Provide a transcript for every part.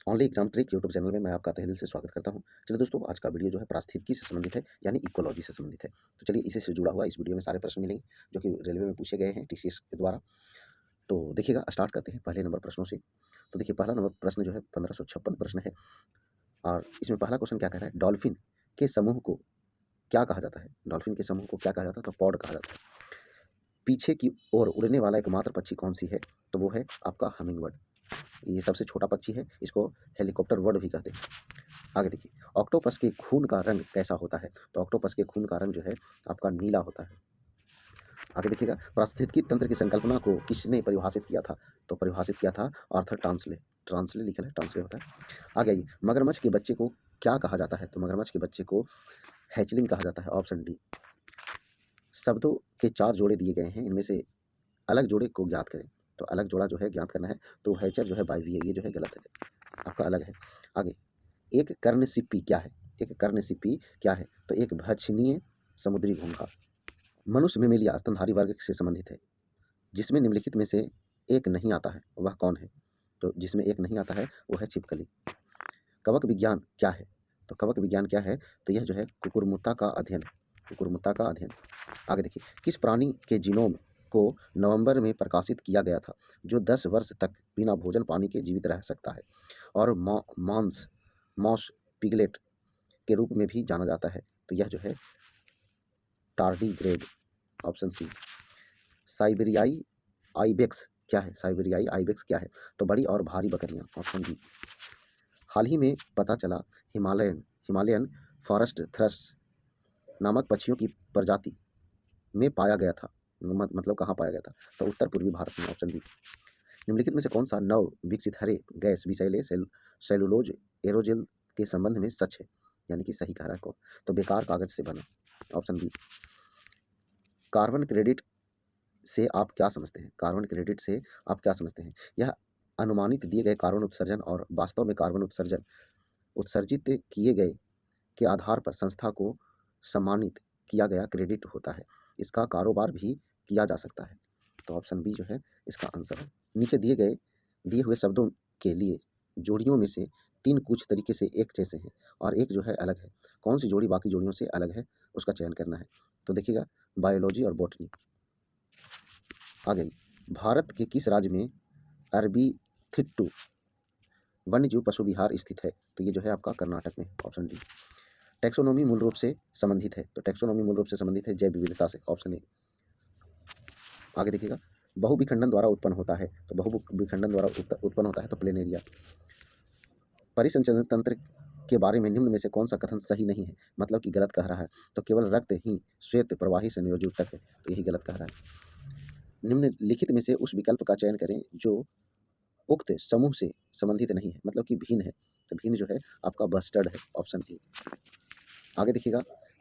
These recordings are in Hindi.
Only exam trick YouTube channel में मैं आपका तहे दिल से स्वागत करता हूं। चलिए दोस्तों, आज का वीडियो जो है पारिस्थितिकी से संबंधित है, यानी इकोलॉजी से संबंधित है। तो चलिए इसी से जुड़ा हुआ इस वीडियो में सारे प्रश्न मिलेंगे जो कि रेलवे में पूछे गए हैं टीसीएस के द्वारा। तो देखिएगा, स्टार्ट करते हैं पहले नंबर प्रश्नों से। तो देखिए, पहला नंबर प्रश्न जो है 1556 प्रश्न है और इसमें पहला क्वेश्चन क्या कह रहा है, डॉल्फिन के समूह को क्या कहा जाता है? डॉल्फिन के समूह को क्या कहा जाता है? तो पॉड कहा जाता है। पीछे की ओर उड़ने वाला एकमात्र पक्षी कौन सी है? तो वो है आपका हमिंग बर्ड। ये सबसे छोटा पक्षी है, इसको हेलीकॉप्टर बर्ड भी कहते हैं। आगे देखिए, ऑक्टोपस के खून का रंग कैसा होता है? तो ऑक्टोपस के खून का रंग जो है आपका नीला होता है। आगे देखिएगा, पारिस्थितिकी तंत्र की संकल्पना को किसने परिभाषित किया था? तो परिभाषित किया था आर्थर टांसले। ट्रांसले लिखा है, टांसले होता है। आगे आइए, मगरमच्छ के बच्चे को क्या कहा जाता है? तो मगरमच्छ के बच्चे को हैचलिंग कहा जाता है, ऑप्शन डी। शब्दों के 4 जोड़े दिए गए हैं, इनमें से अलग जोड़े को ज्ञात करें। तो अलग जोड़ा जो है ज्ञात करना है, तो हैचर जो है बाइवी है, ये जो है गलत है, आपका अलग है। आगे, एक कर्णसिप्पी क्या है? एक कर्णसिप्पी क्या है? तो एक भक्षणीय समुद्री घोंघा। मनुष्य मेमेलिया स्तनधारी वर्ग से संबंधित है, जिसमें निम्नलिखित में से एक नहीं आता है, वह कौन है? तो जिसमें एक नहीं आता है वो है छिपकली। कवक विज्ञान क्या है? तो कवक विज्ञान क्या है? तो यह जो है कुकुरमुत्ता का अध्ययन है, कुकुरमुत्ता का अध्ययन। आगे देखिए, किस प्राणी के जीनोम को नवंबर में प्रकाशित किया गया था, जो 10 वर्ष तक बिना भोजन पानी के जीवित रह सकता है और मांस मॉस पिगलेट के रूप में भी जाना जाता है? तो यह जो है टार्डीग्रेड, ऑप्शन सी। साइबेरियाई आइबेक्स क्या है? साइबेरियाई आइबेक्स क्या है? तो बड़ी और भारी बकरियां, ऑप्शन डी। हाल ही में पता चला हिमालयन हिमालयन फॉरेस्ट थ्रश नामक पक्षियों की प्रजाति में पाया गया था, मतलब कहाँ पाया गया था? तो उत्तर पूर्वी भारत में, ऑप्शन बी। निम्नलिखित में से कौन सा नव विकसित हरे गैस विषैले सेलुलोज एरोजेल के संबंध में सच है, यानी कि सही कह रहा है कौन? तो बेकार कागज से बना, ऑप्शन बी। कार्बन क्रेडिट से आप क्या समझते हैं? कार्बन क्रेडिट से आप क्या समझते हैं? यह अनुमानित दिए गए कार्बन उत्सर्जन और वास्तव में कार्बन उत्सर्जन उत्सर्जित किए गए के आधार पर संस्था को सम्मानित किया गया क्रेडिट होता है। इसका कारोबार भी किया जा सकता है। तो ऑप्शन बी जो है इसका आंसर है। नीचे दिए हुए शब्दों के लिए जोड़ियों में से 3 कुछ तरीके से एक जैसे हैं और एक जो है अलग है। कौन सी जोड़ी बाकी जोड़ियों से अलग है, उसका चयन करना है। तो देखिएगा, बायोलॉजी और बॉटनी। आ गई, भारत के किस राज्य में अरबीथिट्टू वन्यजीव पशु विहार स्थित है? तो ये जो है आपका कर्नाटक में, ऑप्शन डी। टैक्सोनॉमी मूल रूप से संबंधित है, तो टैक्सोनॉमी मूल रूप से संबंधित है जैव विविधता से, ऑप्शन ए। आगे देखिएगा, बहुविखंडन द्वारा उत्पन्न होता है, तो बहुविखंडन द्वारा उत्पन्न होता है तो प्लेनेरिया। परिसंचरण तंत्र के बारे में निम्न में से कौन सा कथन सही नहीं है, मतलब कि गलत कह रहा है? तो केवल रक्त ही श्वेत प्रवाही संयोजक है, तो यही गलत कह रहा है। निम्नलिखित में से उस विकल्प का चयन करें जो उक्त समूह से संबंधित नहीं है, मतलब कि भिन्न है। तो भिन्न जो है आपका बस्टर्ड है, ऑप्शन ए। आगे देखिएगा,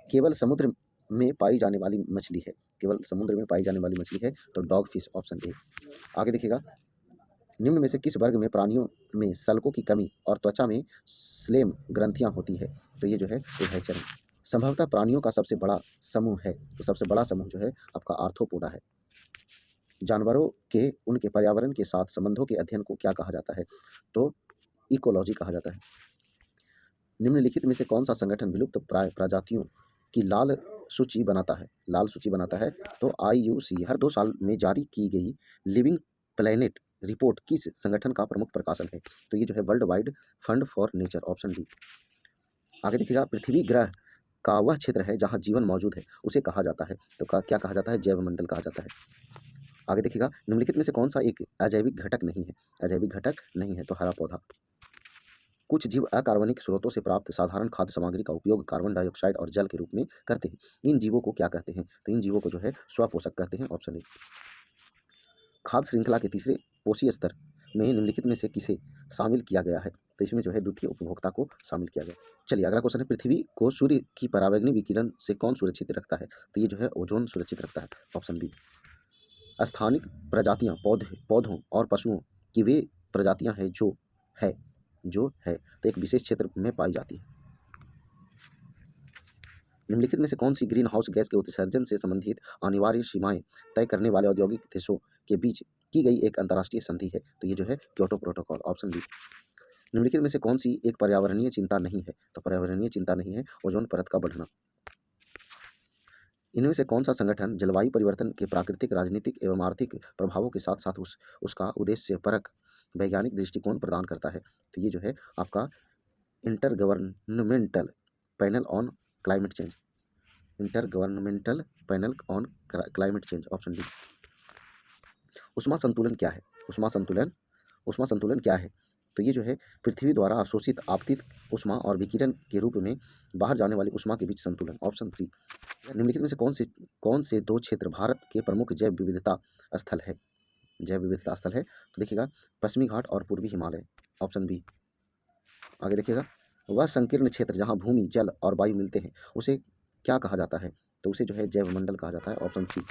केवल समुद्र में पाई जाने वाली मछली है, केवल समुद्र में पाई जाने वाली मछली है तो डॉग फिश, ऑप्शन ए। आगे देखिएगा, निम्न में से किस वर्ग में प्राणियों में सल्कों की कमी और त्वचा में स्लेम ग्रंथियां होती है? तो ये जो है उभयचर है। संभवतः प्राणियों का सबसे बड़ा समूह है, तो सबसे बड़ा समूह जो है आपका आर्थ्रोपोडा है। जानवरों के उनके पर्यावरण के साथ संबंधों के अध्ययन को क्या कहा जाता है? तो इकोलॉजी कहा जाता है। निम्नलिखित में से कौन सा संगठन विलुप्त प्राय प्रजातियों की लाल सूची बनाता है? लाल सूची बनाता है तो आईयूसी हर 2 साल में जारी की गई लिविंग प्लैनेट रिपोर्ट किस संगठन का प्रमुख प्रकाशन है? तो ये जो है world wide fund for nature, option D. आगे देखिएगा, पृथ्वी ग्रह का वह क्षेत्र है जहाँ जीवन मौजूद है, उसे कहा जाता है, तो क्या कहा जाता है? जैव मंडल कहा जाता है। आगे देखिएगा, निम्नलिखित में से कौन सा एक अजैविक घटक नहीं है? अजैविक घटक नहीं है तो हरा पौधा। कुछ जीव अकार्बनिक स्रोतों से प्राप्त साधारण खाद्य सामग्री का उपयोग कार्बन डाइऑक्साइड और जल के रूप में करते हैं। इन जीवों को क्या कहते हैं? तो इन जीवों को जो है स्वपोषक कहते हैं, ऑप्शन ए। खाद्य श्रृंखला के तीसरे पोषीय स्तर में निम्नलिखित में से किसे शामिल किया गया है? तो इसमें जो है द्वितीय उपभोक्ता को शामिल किया गया। चलिए अगला क्वेश्चन है, पृथ्वी को सूर्य की परावैंगनी विकिरण से कौन सुरक्षित रखता है? तो ये जो है ओजोन सुरक्षित रखता है, ऑप्शन बी। स्थानिक प्रजातियां पौधों और पशुओं की वे प्रजातियां हैं जो है तो एक विशेष क्षेत्र में पाई जाती है। निम्नलिखित में से कौन सी ग्रीन हाउस गैस के उत्सर्जन से संबंधित अनिवार्य सीमाएं तय करने वाले औद्योगिक देशों के बीच की गई एक अंतर्राष्ट्रीय संधि है? तो ये जो है क्योटो प्रोटोकॉल, ऑप्शन बी। निम्नलिखित में से कौन सी एक पर्यावरणीय चिंता नहीं है? तो पर्यावरणीय चिंता नहीं है ओजोन परत का बढ़ना। इनमें से कौन सा संगठन जलवायु परिवर्तन के प्राकृतिक, राजनीतिक एवं आर्थिक प्रभावों के साथ साथ उसका उद्देश्य परक वैज्ञानिक दृष्टिकोण प्रदान करता है? तो ये जो है आपका inter governmental panel on climate change. Inter governmental panel on climate change, option D. उष्मा संतुलन क्या है? उष्मा संतुलन क्या है? तो ये जो है पृथ्वी द्वारा अवशोषित आपतित उष्मा और विकिरण के रूप में बाहर जाने वाली उष्मा के बीच संतुलन, ऑप्शन सी। निम्नलिखित में से कौन से दो क्षेत्र भारत के प्रमुख जैव विविधता स्थल है? जैव विविधता स्थल है तो देखिएगा पश्चिमी घाट और पूर्वी हिमालय, ऑप्शन बी। आगे देखिएगा वह संकीर्ण क्षेत्र जहाँ भूमि, जल और वायु मिलते हैं उसे क्या कहा जाता है? तो उसे जो है जैव मंडल कहा जाता है, ऑप्शन सी।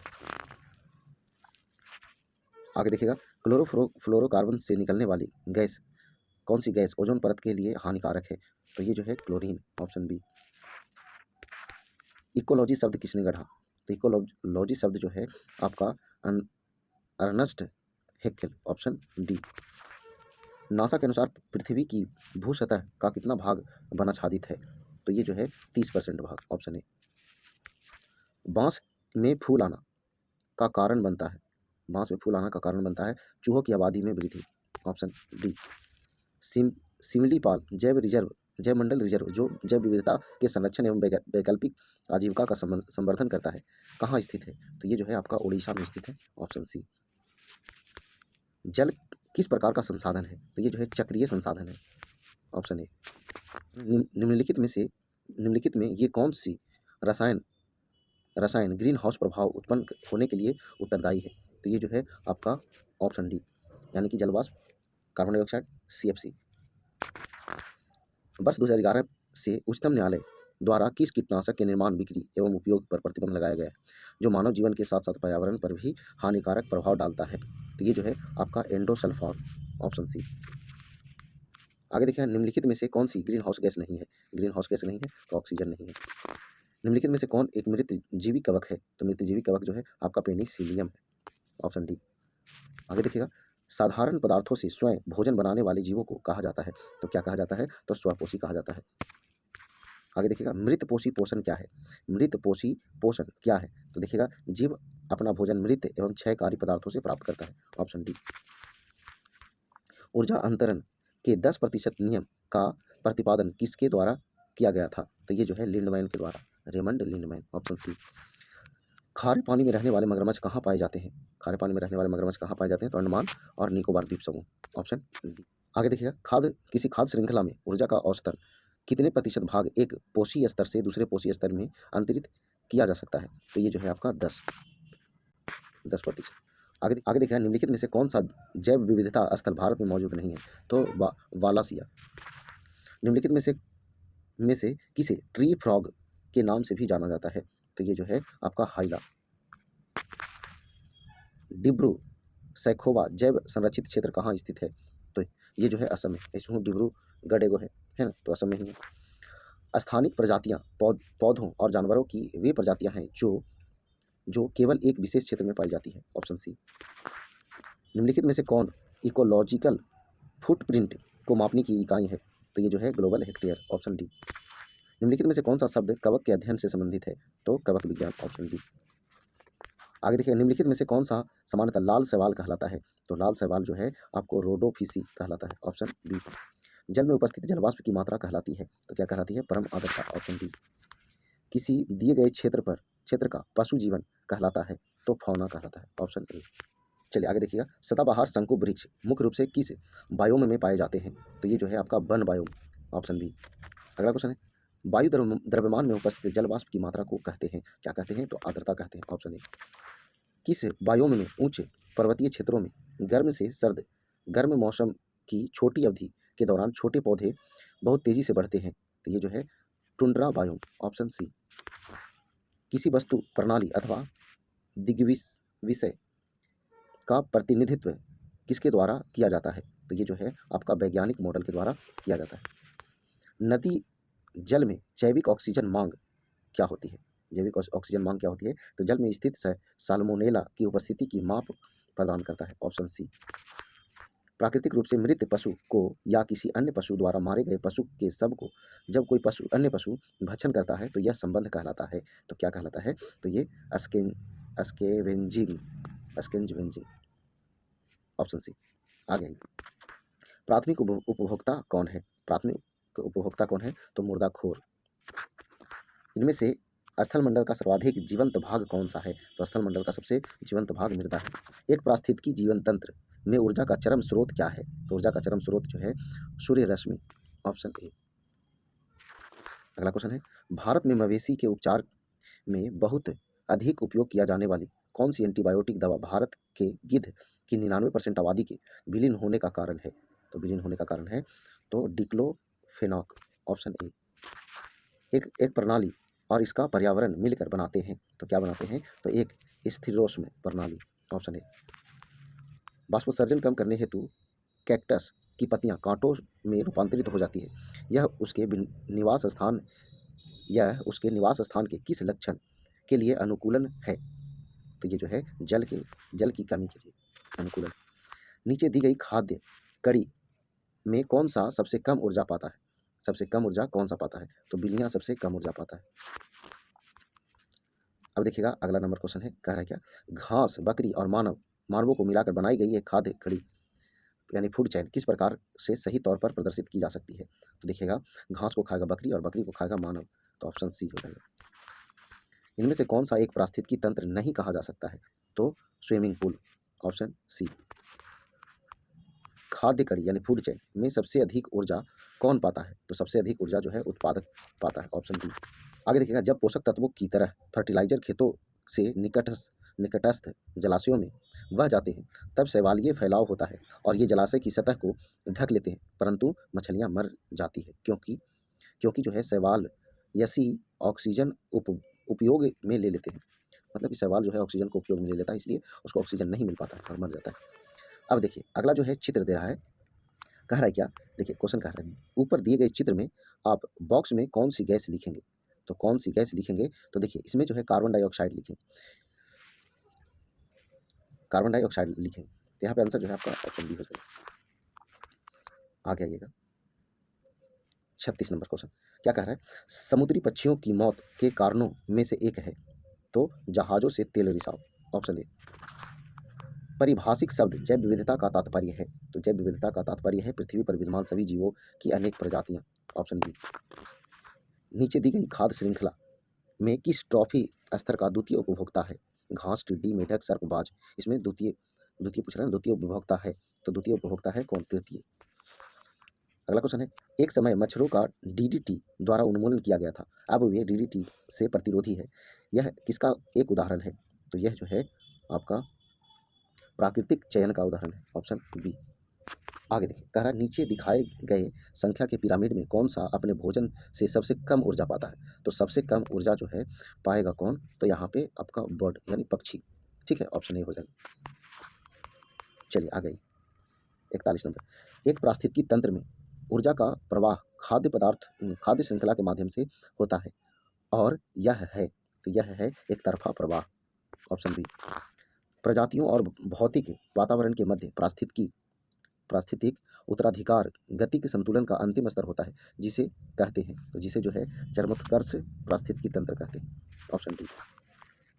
आगे देखिएगा क्लोरोफ्लोरोकार्बन से निकलने वाली गैस, कौन सी गैस ओजोन परत के लिए हानिकारक है? तो ये जो है क्लोरीन, ऑप्शन बी। इकोलॉजी शब्द किसने गढ़ा? तो इकोलॉजी शब्द जो है आपका अर्नस्ट हेक्केल, ऑप्शन डी। नासा के अनुसार पृथ्वी की भू सतह का कितना भाग वनाच्छादित है? तो ये जो है 30% भाग, ऑप्शन ए। बांस में फूल आना का कारण बनता है, बांस में फूल आना का कारण बनता है चूहों की आबादी में वृद्धि, ऑप्शन डी। सिमलीपाल जैव मंडल रिजर्व जो जैव विविधता के संरक्षण एवं वैकल्पिक आजीविका का संवर्धन करता है कहाँ स्थित है? तो ये जो है आपका उड़ीसा में स्थित है, ऑप्शन सी। जल किस प्रकार का संसाधन है? तो ये जो है चक्रीय संसाधन है, ऑप्शन ए। निम्नलिखित में ये कौन सी रसायन ग्रीन हाउस प्रभाव उत्पन्न होने के लिए उत्तरदायी है? तो ये जो है आपका ऑप्शन डी, यानी कि जलवाष्प, कार्बन डाइऑक्साइड, CFC। वर्ष 2011 से उच्चतम न्यायालय द्वारा किस कीटनाशक के निर्माण, बिक्री एवं उपयोग पर प्रतिबंध लगाया गया है जो मानव जीवन के साथ साथ पर्यावरण पर भी हानिकारक प्रभाव डालता है? तो ये जो है आपका एंडोसल्फान, ऑप्शन सी। आगे देखिए निम्नलिखित में से कौन सी ग्रीन हाउस गैस नहीं है? ग्रीन हाउस गैस नहीं है तो ऑक्सीजन नहीं है। निम्नलिखित में से कौन एक मृत जीवी कवक है? तो मृत जीवी कवक जो है आपका पेनिसिलियम है, ऑप्शन डी। आगे देखिएगा साधारण पदार्थों से स्वयं भोजन बनाने वाले जीवों को कहा जाता है, तो क्या कहा जाता है? तो स्वपोषी कहा जाता है। आगे देखिएगा मृतपोषी पोषण क्या है? मृतपोषी पोषण क्या है? तो देखिएगा जीव अपना भोजन मृत एवं क्षयकारी पदार्थों से प्राप्त करता है, ऑप्शन डी। ऊर्जा अंतरण के 10% नियम का प्रतिपादन किसके द्वारा किया गया था? तो ये जो है लिंडमैन के द्वारा, रेमंड लिंडमैन, ऑप्शन सी। खारे पानी में रहने वाले मगरमच्छ कहाँ पाए जाते हैं? खारे पानी में रहने वाले मगरमच्छ कहाँ पाए जाते हैं? तो अंडमान और निकोबार द्वीप समूह, ऑप्शन डी। आगे देखिएगा किसी खाद्य श्रृंखला में ऊर्जा का औसतन कितने प्रतिशत भाग एक पोषी स्तर से दूसरे पोषी स्तर में अंतरित किया जा सकता है? तो ये जो है आपका 10%। आगे देखिए निम्नलिखित में से कौन सा जैव विविधता स्थल भारत में मौजूद नहीं है? तो वालासिया। निम्नलिखित में से किसे ट्री फ्रॉग के नाम से भी जाना जाता है? तो ये जो है आपका हाइला। डिब्रू सैखोवा जैव संरक्षित क्षेत्र कहाँ स्थित है? तो ये जो है असम में, इसमें डिब्रूगढ़ एगो है ना, तो असम में ही है। स्थानिक प्रजातियाँ पौधों और जानवरों की वे प्रजातियाँ हैं जो केवल एक विशेष क्षेत्र में पाई जाती है, ऑप्शन सी। निम्नलिखित में से कौन इकोलॉजिकल फुटप्रिंट को मापने की इकाई है? तो ये जो है ग्लोबल हेक्टेयर, ऑप्शन डी। निम्नलिखित में से कौन सा शब्द कवक के अध्ययन से संबंधित है? तो कवक विज्ञान, ऑप्शन डी। आगे देखिए निम्नलिखित में से कौन सा सामान्यतः लाल शैवाल कहलाता है? तो लाल शैवाल जो है आपको रोडोफिसी कहलाता है, ऑप्शन बी। जल में उपस्थित जलवाष्प की मात्रा कहलाती है, तो क्या कहलाती है? परम आर्द्रता, ऑप्शन डी। किसी दिए गए क्षेत्र का पशु जीवन कहलाता है, तो फौना कहलाता है, ऑप्शन ए। चलिए आगे देखिएगा सदाबहार शंकु वृक्ष मुख्य रूप से किस बायोम में पाए जाते हैं? तो ये जो है आपका वन बायोम, ऑप्शन बी। अगला क्वेश्चन है वायु द्रव्यमान में उपस्थित जलवाष्प की मात्रा को कहते हैं, क्या कहते हैं? तो आर्द्रता कहते हैं, ऑप्शन ए। किस बायोम में ऊंचे पर्वतीय क्षेत्रों में गर्म मौसम की छोटी अवधि के दौरान छोटे पौधे बहुत तेजी से बढ़ते हैं? तो ये जो है टुंड्रा बायोम, ऑप्शन सी। किसी वस्तु, प्रणाली अथवा दिग्विषय का प्रतिनिधित्व किसके द्वारा किया जाता है? तो ये जो है आपका वैज्ञानिक मॉडल के द्वारा किया जाता है। नदी जल में जैविक ऑक्सीजन मांग क्या होती है? जैविक ऑक्सीजन मांग क्या होती है? तो जल में स्थित साल्मोनेला की उपस्थिति की माप प्रदान करता है, ऑप्शन सी। प्राकृतिक रूप से मृत पशु को या किसी अन्य पशु द्वारा मारे गए पशु के शव को जब कोई पशु अन्य पशु भक्षण करता है तो यह संबंध कहलाता है। तो क्या कहलाता है? तो ये स्केवेंजिंग स्केवेंजिंग ऑप्शन सी। आगे प्राथमिक उपभोक्ता कौन है? प्राथमिक उपभोक्ता कौन है? तो मुर्दाखोर। इनमें से स्थलमंडल का सर्वाधिक जीवंत भाग कौन सा है? तो स्थलमंडल का सबसे जीवंत भाग मृदा है। एक पारिस्थितिकी जीवन तंत्र में ऊर्जा का चरम स्रोत क्या है? तो ऊर्जा का चरम स्रोत जो है सूर्य रश्मि, ऑप्शन ए। अगला क्वेश्चन है, भारत में मवेशी के उपचार में बहुत अधिक उपयोग किया जाने वाली कौन सी एंटीबायोटिक दवा भारत के गिद्ध की 99% आबादी के विलीन होने का कारण है? तो विलीन होने का कारण है तो डिक्लोफेनाक, ऑप्शन ए। एक प्रणाली और इसका पर्यावरण मिलकर बनाते हैं, तो क्या बनाते हैं? तो एक स्थिरोष्म प्रणाली, ऑप्शन ए। बाष्पोत्सर्जन कम करने हेतु कैक्टस की पत्तियां कांटों में रूपांतरित हो जाती है। यह उसके निवास स्थान के किस लक्षण के लिए अनुकूलन है? तो ये जो है जल की कमी के लिए अनुकूलन। नीचे दी गई खाद्य कड़ी में कौन सा सबसे कम ऊर्जा पाता है? सबसे कम ऊर्जा कौन सा पाता है? तो बिल्लियां सबसे कम ऊर्जा पाता है। अब देखिएगा अगला नंबर क्वेश्चन है, कह रहा है क्या? घास, बकरी और मानवों को मिलाकर बनाई गई एक खाद्य कड़ी यानी फूड चैन किस प्रकार से सही तौर पर प्रदर्शित की जा सकती है? तो देखिएगा घास को खाएगा बकरी और बकरी को खाएगा मानव, तो ऑप्शन सी हो जाएगा। इनमें से कौन सा एक पारिस्थितिकी तंत्र नहीं कहा जा सकता है? तो स्विमिंग पूल, ऑप्शन सी। खाद्य कड़ी यानी फूड चेन में सबसे अधिक ऊर्जा कौन पाता है? तो सबसे अधिक ऊर्जा जो है उत्पादक पाता है, ऑप्शन डी। आगे देखिएगा, जब पोषक तत्वों की तरह फर्टिलाइजर खेतों से निकटस्थ जलाशयों में बह जाते हैं तब शैवालीय फैलाव होता है और ये जलाशय की सतह को ढक लेते हैं, परंतु मछलियां मर जाती है क्योंकि जो है शैवाल यसी ऑक्सीजन उपयोग में ले लेते हैं। मतलब कि शैवाल जो है ऑक्सीजन को उपयोग में ले लेता है, इसलिए उसको ऑक्सीजन नहीं मिल पाता है और मर जाता है। अब देखिए अगला जो है चित्र दे रहा है, कह रहा है क्या? देखिए क्वेश्चन कह रहा है, ऊपर दिए गए चित्र में आप बॉक्स में कौन सी गैस लिखेंगे? तो कौन सी गैस लिखेंगे? तो देखिए इसमें जो है कार्बन डाइऑक्साइड लिखें, कार्बन डाइऑक्साइड लिखें। तो यहाँ पे आंसर जो है आपका ऑप्शन बी हो जाएगा। आगे आइएगा 36 नंबर क्वेश्चन, क्या कह रहा है? समुद्री पक्षियों की मौत के कारणों में से एक है तो जहाज़ों से तेल रिसाव, ऑप्शन ए। परिभाषिक शब्द जैव विविधता का तात्पर्य है, तो जैव विविधता का तात्पर्य है पृथ्वी पर विद्यमान सभी जीवों की अनेक प्रजातियां, ऑप्शन बी। नीचे दी गई खाद्य श्रृंखला में किस ट्रॉफी स्तर का द्वितीय उपभोक्ता है? घास, टिड्डी, मेढक, सर्पबाज। इसमें द्वितीय द्वितीय पूछ रहे हैं, द्वितीय उपभोक्ता है, तो द्वितीय उपभोक्ता है कौन? तृतीय। अगला क्वेश्चन है, एक समय मच्छरों का डीडीटी द्वारा उन्मूलन किया गया था, अब वे डीडीटी से प्रतिरोधी है, यह किसका एक उदाहरण है? तो यह जो है आपका प्राकृतिक चयन का उदाहरण है, ऑप्शन बी। आगे देखिए, कह रहा है नीचे दिखाए गए संख्या के पिरामिड में कौन सा अपने भोजन से सबसे कम ऊर्जा पाता है? तो सबसे कम ऊर्जा जो है पाएगा कौन? तो यहाँ पे आपका बर्ड यानी पक्षी, ठीक है, ऑप्शन ए हो जाएगा। चलिए आ गई 41 नंबर, एक पारिस्थितिकी तंत्र में ऊर्जा का प्रवाह खाद्य श्रृंखला के माध्यम से होता है और यह है, तो यह है एक तरफा प्रवाह, ऑप्शन बी। प्रजातियों और भौतिक वातावरण के मध्य पारिस्थितिक उत्तराधिकार गति के संतुलन का अंतिम स्तर होता है, जिसे कहते हैं, तो जिसे जो है चरमोत्कर्ष पारिस्थितिकी तंत्र कहते हैं, ऑप्शन डी।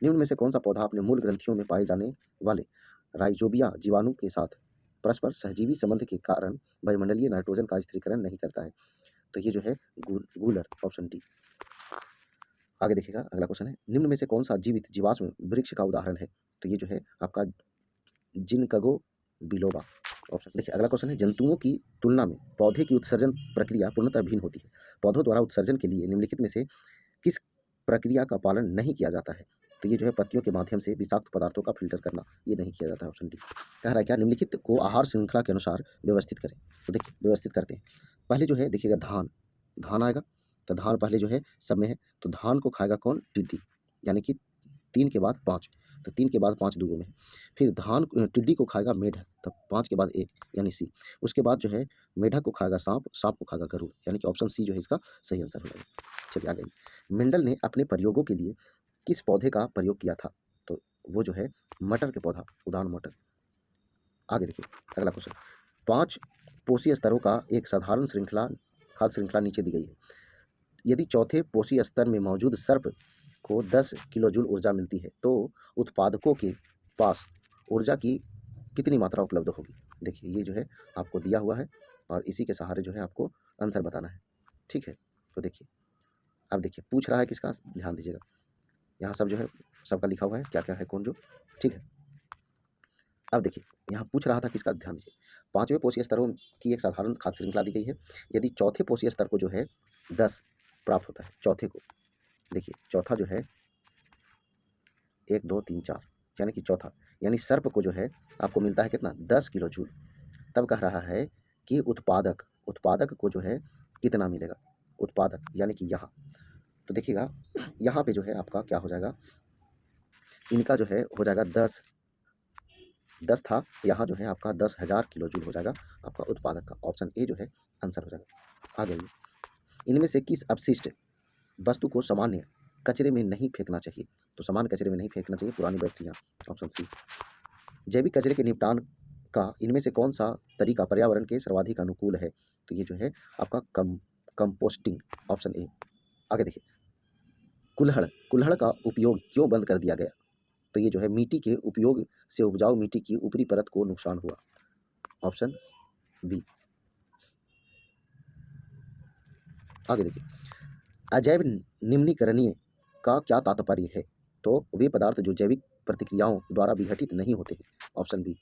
निम्न में से कौन सा पौधा अपने मूल ग्रंथियों में पाए जाने वाले राइजोबिया जीवाणु के साथ परस्पर सहजीवी संबंध के कारण वायुमंडलीय नाइट्रोजन का स्थिरीकरण नहीं करता है? तो ये जो है गूलर, ऑप्शन डी। आगे देखिएगा अगला क्वेश्चन है, निम्न में से कौन सा जीवित जीवाश्म वृक्ष का उदाहरण है? तो ये जो है आपका जिनकगो बिलोबा, ऑप्शन। देखिए अगला क्वेश्चन है, जंतुओं की तुलना में पौधे की उत्सर्जन प्रक्रिया पूर्णतः भिन्न होती है, पौधों द्वारा उत्सर्जन के लिए निम्नलिखित में से किस प्रक्रिया का पालन नहीं किया जाता है? तो ये जो है पत्तियों के माध्यम से विषाक्त पदार्थों का फिल्टर करना, ये नहीं किया जाता है, ऑप्शन डी। कह रहा है क्या? निम्नलिखित को आहार श्रृंखला के अनुसार व्यवस्थित करें। तो देखिए व्यवस्थित करते हैं, पहले जो है देखिएगा धान आएगा, तो धान पहले जो है सब में है, तो धान को खाएगा कौन? टिड्डी, यानी कि 3 के बाद 5, तो 3 के बाद 5 दुगो में है। फिर टिड्डी को खाएगा मेढक, तब 5 के बाद 1 यानी सी। उसके बाद जो है मेढक को खाएगा सांप, सांप को खाएगा गरुड़, यानी कि ऑप्शन सी जो है इसका सही आंसर हो जाएगा। चलिए आ गई, मेंडल ने अपने प्रयोगों के लिए किस पौधे का प्रयोग किया था? तो वो जो है मटर के पौधा, उदान मटर। आगे देखिए अगला क्वेश्चन, 5 पोषी स्तरों का एक साधारण खाद्य श्रृंखला नीचे दी गई है। यदि चौथे पोषी स्तर में मौजूद सर्प को 10 किलोजूल ऊर्जा मिलती है तो उत्पादकों के पास ऊर्जा की कितनी मात्रा उपलब्ध होगी। देखिए ये जो है आपको दिया हुआ है और इसी के सहारे जो है आपको आंसर बताना है। ठीक है, तो देखिए अब देखिए पूछ रहा है किसका, ध्यान दीजिएगा। यहाँ सब जो है सबका लिखा हुआ है क्या क्या है कौन जो। ठीक है, अब देखिए यहाँ पूछ रहा था किसका, ध्यान दीजिए। 5वें पोषी स्तरों की एक साधारण खाद्य श्रृंखला दी गई है। यदि चौथे पोषी स्तर को जो है 10 प्राप्त होता है, चौथे को देखिए, चौथा जो है 1 2 3 4 यानी कि चौथा, यानी सर्प को जो है आपको मिलता है कितना, 10 किलो जूल। तब कह रहा है कि उत्पादक को जो है कितना मिलेगा, उत्पादक यानी कि यहाँ। तो देखिएगा यहाँ पे जो है आपका क्या हो जाएगा, इनका जो है हो जाएगा 10 था, यहाँ जो है आपका 10,000 किलो जूल हो जाएगा आपका उत्पादक का। ऑप्शन ए जो है आंसर हो जाएगा। आ जाइए, इनमें से किस अपशिष्ट वस्तु को सामान्य कचरे में नहीं फेंकना चाहिए। तो सामान्य कचरे में नहीं फेंकना चाहिए पुरानी बैटरियाँ। Option C. जैविक कचरे के निपटान का इनमें से कौन सा तरीका पर्यावरण के सर्वाधिक अनुकूल है। तो ये जो है आपका कंपोस्टिंग। Option A. आगे देखिए, कुल्हड़ का उपयोग क्यों बंद कर दिया गया। तो ये जो है मिट्टी के उपयोग से उपजाऊ मिट्टी की ऊपरी परत को नुकसान हुआ। Option B. आगे देखिए, अजैव निम्नीकरणीय का क्या तात्पर्य है। तो वे पदार्थ जो जैविक प्रतिक्रियाओं द्वारा विघटित नहीं होते हैं। Option B.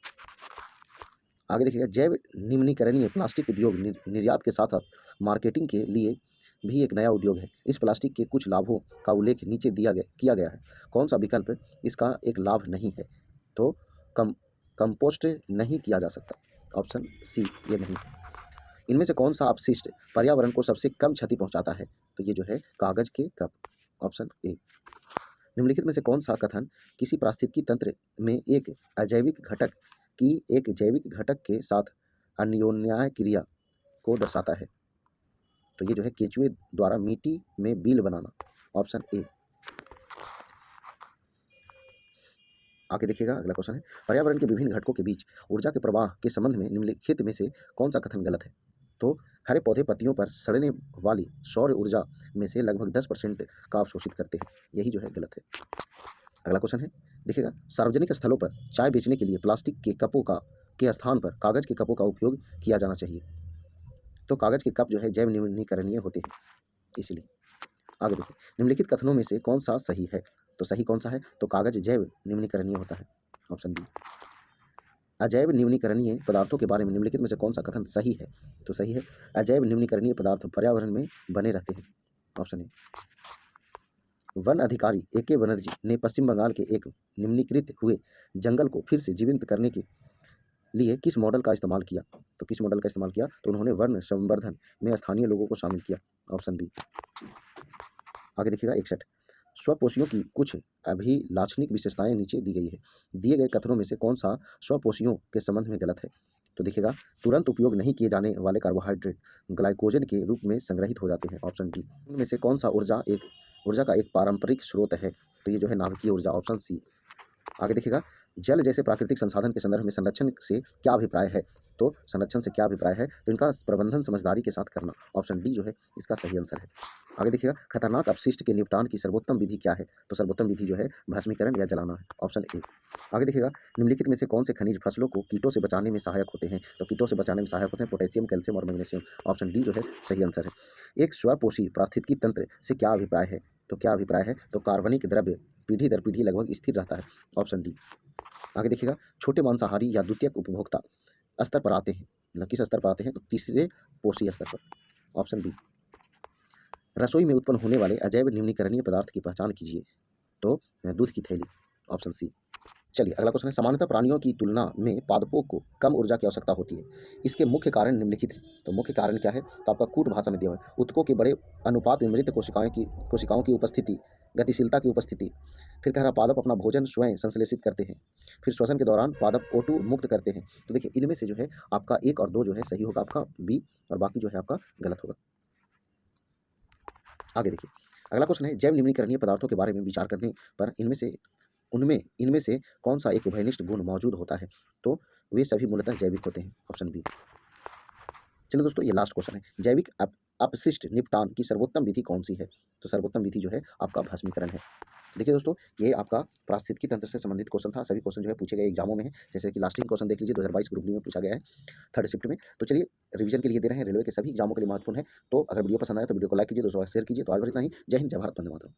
आगे देखिएगा, जैव निम्नीकरणीय प्लास्टिक उद्योग निर्यात के साथ साथ मार्केटिंग के लिए भी एक नया उद्योग है। इस प्लास्टिक के कुछ लाभों का उल्लेख नीचे किया गया है। कौन सा विकल्प इसका एक लाभ नहीं है। तो कंपोस्ट नहीं किया जा सकता। ऑप्शन सी ये नहीं। इनमें से कौन सा अपशिष्ट पर्यावरण को सबसे कम क्षति पहुंचाता है। तो ये जो है कागज के कप। Option A. निम्नलिखित में से कौन सा कथन किसी पारिस्थितिकी तंत्र में एक जैविक घटक के साथ अन्योन्याय क्रिया को दर्शाता है। तो ये जो है केचुए द्वारा मिट्टी में बिल बनाना। Option A. आगे देखिएगा अगला क्वेश्चन है, पर्यावरण के विभिन्न घटकों के बीच ऊर्जा के प्रवाह के संबंध में निम्नलिखित में से कौन सा कथन गलत है। तो हरे पौधे पत्तियों पर सड़ने वाली सौर ऊर्जा में से लगभग 10% का अवशोषित करते हैं। यही जो है गलत है। अगला क्वेश्चन है, देखिएगा, सार्वजनिक स्थलों पर चाय बेचने के लिए प्लास्टिक के कपों के स्थान पर कागज के कपों का उपयोग किया जाना चाहिए। तो कागज के कप जो है जैव निम्नीकरणीय होते हैं इसलिए। आगे देखिए, निम्नलिखित कथनों में से कौन सा सही है। तो सही कौन सा है, तो कागज जैव निम्नीकरणीय होता है। Option B. अजैव निम्नीकरणीय पदार्थों के बारे में निम्नलिखित में से कौन सा कथन सही है। तो सही है, अजैव निम्नीकरणीय पदार्थ पर्यावरण में बने रहते हैं। Option A. वन अधिकारी AK बनर्जी ने पश्चिम बंगाल के एक निम्नीकृत हुए जंगल को फिर से जीवित करने के लिए किस मॉडल का इस्तेमाल किया। तो किस मॉडल का इस्तेमाल किया, तो उन्होंने वन संवर्धन में स्थानीय लोगों को शामिल किया। Option B. आगे देखिएगा 61, स्वपोषियों की कुछ अभिलाक्षणिक विशेषताएं नीचे दी गई है। दिए गए कथनों में से कौन सा स्वपोषियों के संबंध में गलत है। तो देखिएगा, तुरंत उपयोग नहीं किए जाने वाले कार्बोहाइड्रेट ग्लाइकोजन के रूप में संग्रहित हो जाते हैं। Option D. इनमें से कौन सा ऊर्जा का एक पारंपरिक स्रोत है। तो ये जो है नाभिकीय ऊर्जा। Option C. आगे देखिएगा, जल जैसे प्राकृतिक संसाधन के संदर्भ में संरक्षण से क्या अभिप्राय है। तो संरक्षण से क्या अभिप्राय है, तो इनका प्रबंधन समझदारी के साथ करना। ऑप्शन डी जो है इसका सही आंसर है। आगे देखिएगा, खतरनाक अपशिष्ट के निपटान की सर्वोत्तम विधि क्या है। तो सर्वोत्तम विधि जो है भस्मीकरण या जलाना है। Option A. आगे देखिएगा, निम्नलिखित में से कौन से खनिज फसलों को कीटों से बचाने में सहायक होते हैं। तो कीटों से बचाने में सहायक होते हैं पोटेशियम, कैल्शियम और मैग्नीशियम। ऑप्शन डी जो है सही आंसर है। एक स्वपोषी पारिस्थितिकी तंत्र से क्या अभिप्राय है। तो क्या अभिप्राय है, तो कार्बनिक द्रव्य पीढ़ी दर पीढ़ी लगभग स्थिर रहता है। Option D. आगे देखिएगा, छोटे मांसाहारी या द्वितीयक उपभोक्ता स्तर पर आते हैं, मतलब किस स्तर पर आते हैं, तो तीसरे पोषी स्तर पर। Option B. रसोई में उत्पन्न होने वाले अजैव निम्नीकरणीय पदार्थ की पहचान कीजिए। तो दूध की थैली। Option C. चलिए अगला क्वेश्चन है, सामान्यतः प्राणियों की तुलना में पादपों को कम ऊर्जा की आवश्यकता होती है। इसके मुख्य कारण निम्नलिखित हैं। तो मुख्य कारण क्या है, तो आपका कूट भाषा में दिया हुआ है। ऊतकों के बड़े अनुपात में मृत कोशिकाओं की उपस्थिति, गतिशीलता की उपस्थिति। फिर कह रहा पादप अपना भोजन स्वयं संश्लेषित करते हैं। फिर श्वसन के दौरान पादप O2 मुक्त करते हैं। तो देखिए इनमें से जो है आपका 1 और 2 जो है सही होगा आपका बी, और बाकी जो है आपका गलत होगा। आगे देखिए अगला क्वेश्चन है, जैव निम्नीकरणीय पदार्थों के बारे में विचार करने पर इनमें से कौन सा एक उभयनिष्ठ गुण मौजूद होता है। तो वे सभी मूलतः जैविक होते हैं। Option B. चलिए दोस्तों, ये लास्ट क्वेश्चन है, जैविक अपशिष्ट निपटान की सर्वोत्तम विधि कौन सी है? तो सर्वोत्तम विधि जो है आपका भस्मीकरण है। देखिए दोस्तों, ये आपका पारिस्थितिकी तंत्र से संबंधित क्वेश्चन था। सभी क्वेश्चन जो है पूछे गए एग्जामों में है, जैसे कि लास्टिंग क्वेश्चन देख लीजिए 2022 ग्रुप डी में पूछा गया है थर्ड शिफ्ट में। तो चलिए, रिवीजन के लिए दे रहे हैं, रेलवे के सभी एग्जामों के लिए महत्वपूर्ण है। तो अगर वीडियो पसंद आए तो वीडियो को लाइक कीजिए, दोस्तों शेयर कीजिए। तो आज भर इतना ही। जय हिंद, जय भारत, वंदे मातरम।